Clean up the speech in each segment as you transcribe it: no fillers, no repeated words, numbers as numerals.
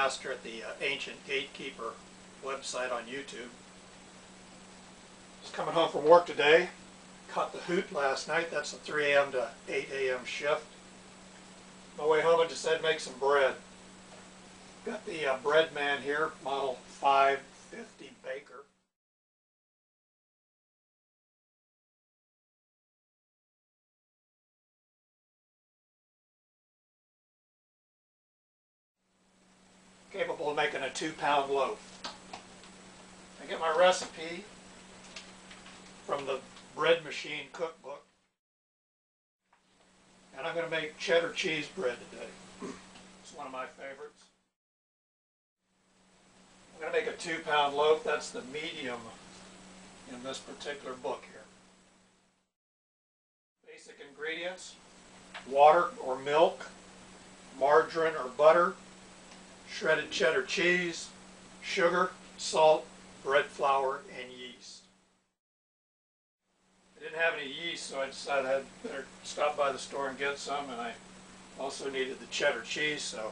master at the Ancient Gatekeeper website on YouTube. Just coming home from work today. Caught the hoot last night. That's a 3 a.m. to 8 a.m. shift. On my way home I decided to make some bread. Got the bread man here, model 550 Baker. Capable of making a 2-pound loaf. I get my recipe from the bread machine cookbook, and I'm going to make cheddar cheese bread today. It's one of my favorites. I'm going to make a 2-pound loaf. That's the medium in this particular book here. Basic ingredients: water or milk, margarine or butter, shredded cheddar cheese, sugar, salt, bread flour, and yeast. I didn't have any yeast, so I decided I'd better stop by the store and get some, and I also needed the cheddar cheese, so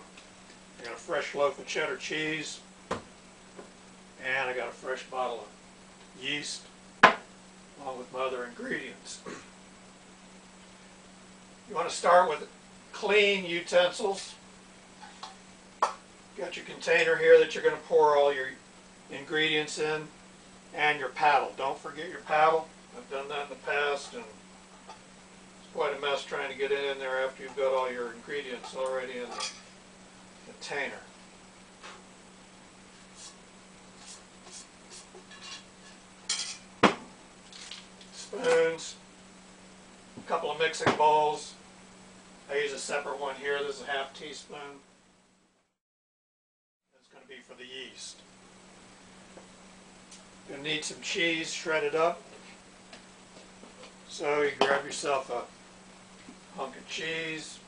I got a fresh loaf of cheddar cheese, and I got a fresh bottle of yeast, along with my other ingredients. You want to start with clean utensils. Got your container here that you're going to pour all your ingredients in, and your paddle. Don't forget your paddle. I've done that in the past, and it's quite a mess trying to get it in there after you've got all your ingredients already in the container. Spoons, a couple of mixing bowls. I use a separate one here. This is a ½ teaspoon. Going to be for the yeast. You're going to need some cheese shredded up. So you grab yourself a hunk of cheese.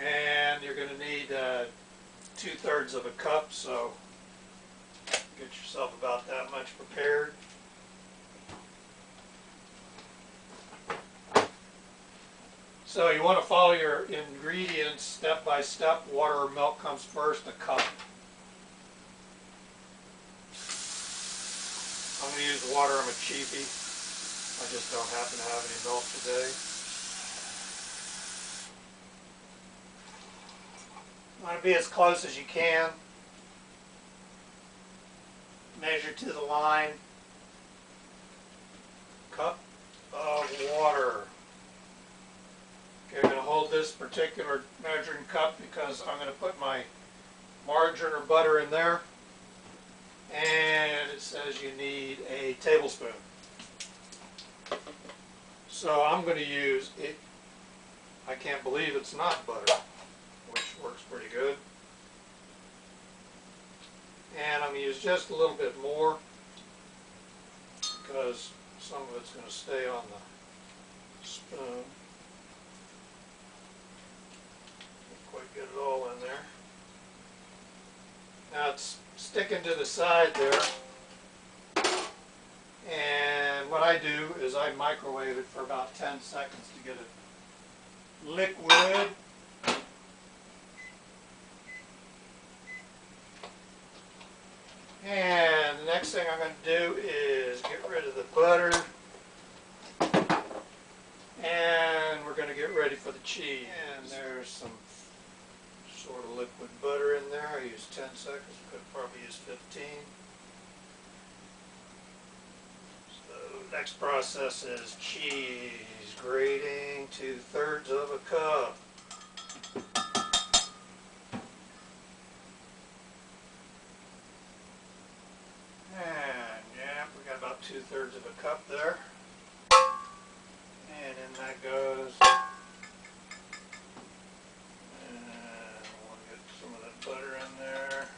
And you're going to need 2/3 of a cup, so get yourself about that much prepared. So you want to follow your ingredients step by step. Water or milk comes first, a cup. I'm going to use water. I'm a cheapie. I just don't happen to have any milk today. You want to be as close as you can. Measure to the line. Cup of water. Okay, I'm going to hold this particular measuring cup because I'm going to put my margarine or butter in there, and it says you need a tablespoon. So I'm going to use it. I can't believe it's not butter, which works pretty good. And I'm going to use just a little bit more because some of it's going to stay on the spoon. Quite get it all in there. Now it's sticking to the side there, and what I do is I microwave it for about 10 seconds to get it liquid. And the next thing I'm going to do is get rid of the butter, and we're going to get ready for the cheese. And there's some sort of liquid butter in there. I used 10 seconds, could probably use 15. So next process is cheese grating, 2/3 of a cup. And yeah, we got about 2/3 of a cup there. And in that goes. Butter in there.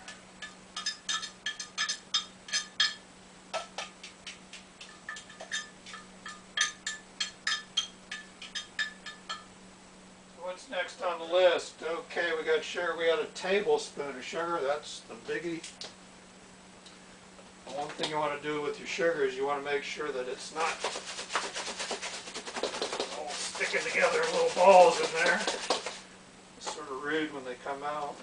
What's next on the list? Okay, we got sugar. We got a tablespoon of sugar. That's the biggie. One thing you want to do with your sugar is you want to make sure that it's not sticking together in little balls in there. It's sort of rude when they come out.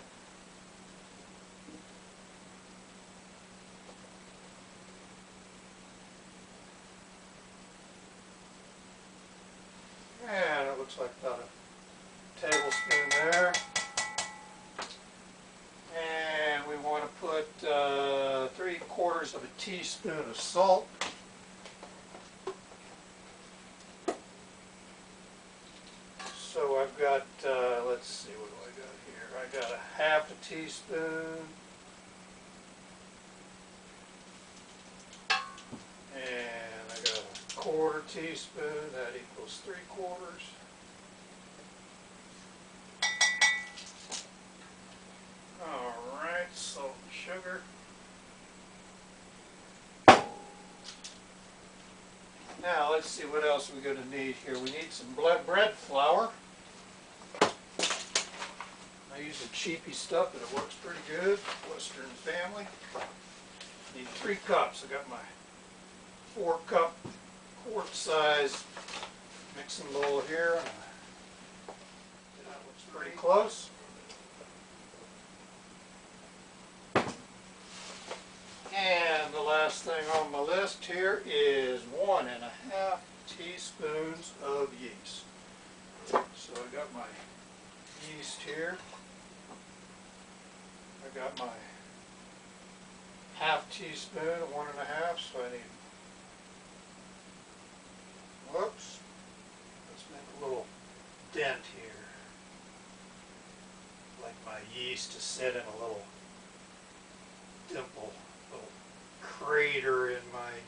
And it looks like about a tablespoon there. And we want to put 3/4 of a teaspoon of salt. So I've got, let's see, what do I got here? I got a 1/2 teaspoon. And I got a 1/4 teaspoon, that equals 3/4. Alright, salt and sugar. Now let's see what else we're going to need here. We need some bread flour. I use the cheapy stuff, but it works pretty good. Western family. Need 3 cups. I got my 4-cup quart size mixing bowl here. That looks pretty close. And the last thing on my list here is 1½ teaspoons of yeast. So I got my yeast here. I got my 1/2 teaspoon of 1½, so I need, whoops, let's make a little dent here. Like my yeast to sit in a little dimple, little crater in my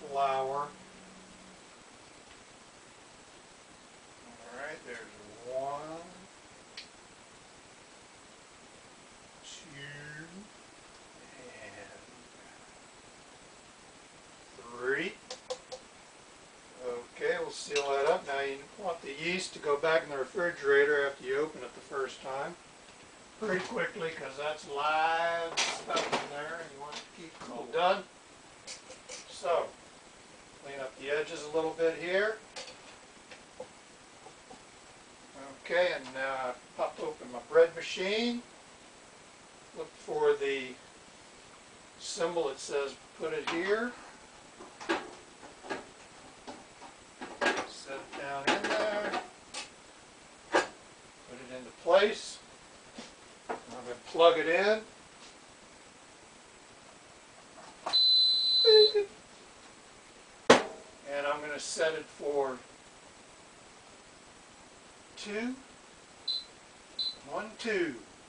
flour. Alright, there's 1, 2, and 3. Okay, we'll seal that up. Now you want the yeast to go back in the refrigerator after you open it the first time. Pretty quickly, because that's live stuff in there and you want it to keep cool. Done. So, clean up the edges a little bit here. Okay, and now I popped open my bread machine. Look for the symbol that says put it here. Set it down in there. Put it into place. I'm going to plug it in. And I'm going to set it for 2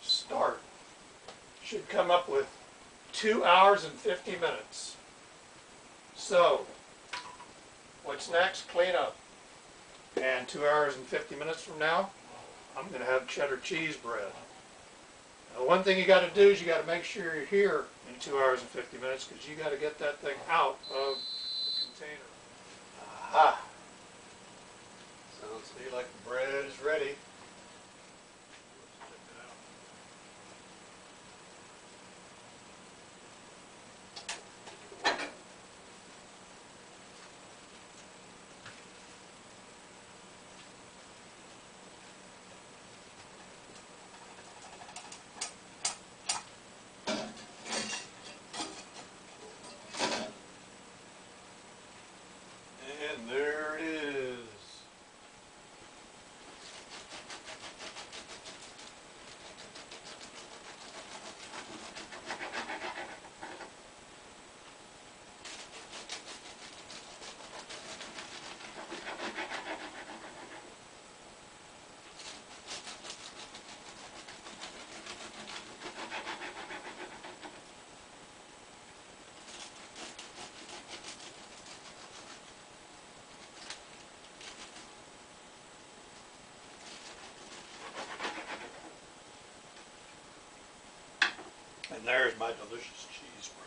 start. Should come up with 2 hours and 50 minutes. So, what's next? Clean up. And 2 hours and 50 minutes from now, I'm going to have cheddar cheese bread. Now, one thing you got to do is you got to make sure you're here in 2 hours and 50 minutes because you got to get that thing out of the container. Aha! Sounds to me like the bread is ready. And there it is. And there's my delicious cheese bread.